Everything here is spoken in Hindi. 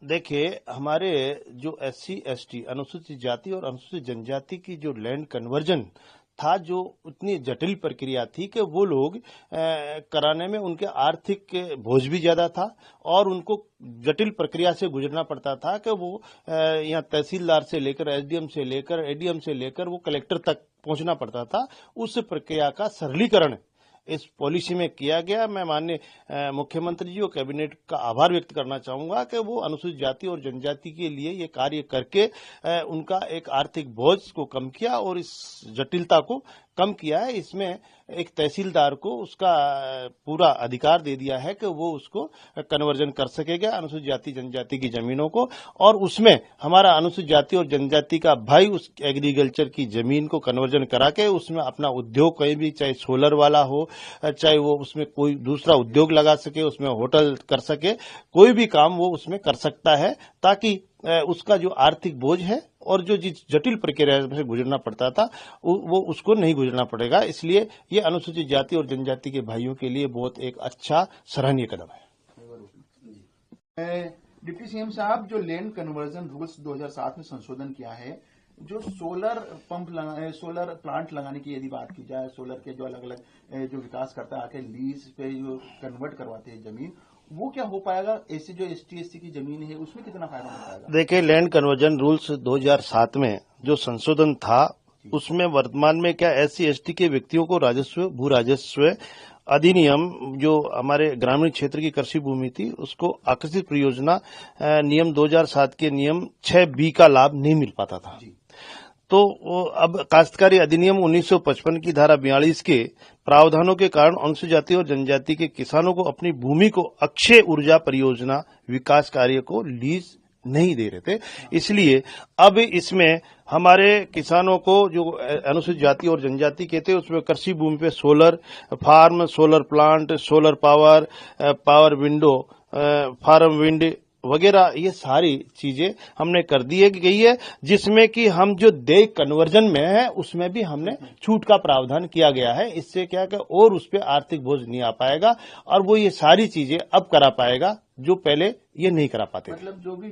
देखिए, हमारे जो SC ST अनुसूचित जाति और अनुसूचित जनजाति की जो लैंड कन्वर्जन था, जो उतनी जटिल प्रक्रिया थी कि वो लोग कराने में उनके आर्थिक बोझ भी ज्यादा था और उनको जटिल प्रक्रिया से गुजरना पड़ता था कि वो यहाँ तहसीलदार से लेकर SDM से लेकर ADM से लेकर वो कलेक्टर तक पहुंचना पड़ता था। उस प्रक्रिया का सरलीकरण इस पॉलिसी में किया गया। मैं माननीय मुख्यमंत्री जी और कैबिनेट का आभार व्यक्त करना चाहूंगा कि वो अनुसूचित जाति और जनजाति के लिए ये कार्य करके उनका एक आर्थिक बोझ को कम किया और इस जटिलता को कम किया है। इसमें एक तहसीलदार को उसका पूरा अधिकार दे दिया है कि वो उसको कन्वर्जन कर सकेगा अनुसूचित जाति जनजाति की जमीनों को, और उसमें हमारा अनुसूचित जाति और जनजाति का भाई उस एग्रीकल्चर की जमीन को कन्वर्जन करा के उसमें अपना उद्योग कहीं भी, चाहे सोलर वाला हो, चाहे वो उसमें कोई दूसरा उद्योग लगा सके, उसमें होटल कर सके, कोई भी काम वो उसमें कर सकता है, ताकि उसका जो आर्थिक बोझ है और जो जिस जटिल प्रक्रिया से गुजरना पड़ता था वो उसको नहीं गुजरना पड़ेगा। इसलिए ये अनुसूचित जाति और जनजाति के भाइयों के लिए बहुत एक अच्छा सराहनीय कदम है। डिप्टी CM साहब, जो लैंड कन्वर्जन रूल्स 2007 में संशोधन किया है, जो सोलर प्लांट लगाने की यदि बात की जाए, सोलर के जो अलग अलग जो विकास करता है आके लीज पे जो कन्वर्ट करवाते हैं जमीन, वो क्या हो पाएगा? ऐसे जो ST SC की जमीन है उसमें कितना फायदा हो पाएगा? देखिए, लैंड कन्वर्जन रूल्स 2007 में जो संशोधन था उसमें वर्तमान में क्या SC ST के व्यक्तियों को राजस्व, भू राजस्व अधिनियम, जो हमारे ग्रामीण क्षेत्र की कृषि भूमि थी उसको आकर्षित परियोजना नियम 2007 के नियम 6B का लाभ नहीं मिल पाता था। तो अब काश्तकारी अधिनियम 1955 की धारा 42 के प्रावधानों के कारण अनुसूचित जाति और जनजाति के किसानों को अपनी भूमि को अक्षय ऊर्जा परियोजना विकास कार्य को लीज नहीं दे रहे थे। इसलिए अब इसमें हमारे किसानों को जो अनुसूचित जाति और जनजाति के थे उसमें कृषि भूमि पे solar farm, solar plant, solar power, power window, farm wind वगैरह, ये सारी चीजें हमने कर दी गई है, जिसमें कि हम जो देय कन्वर्जन में है उसमें भी हमने छूट का प्रावधान किया गया है। इससे क्या कि और उस पर आर्थिक बोझ नहीं आ पाएगा और वो ये सारी चीजें अब करा पाएगा जो पहले ये नहीं करा पाते। मतलब जो भी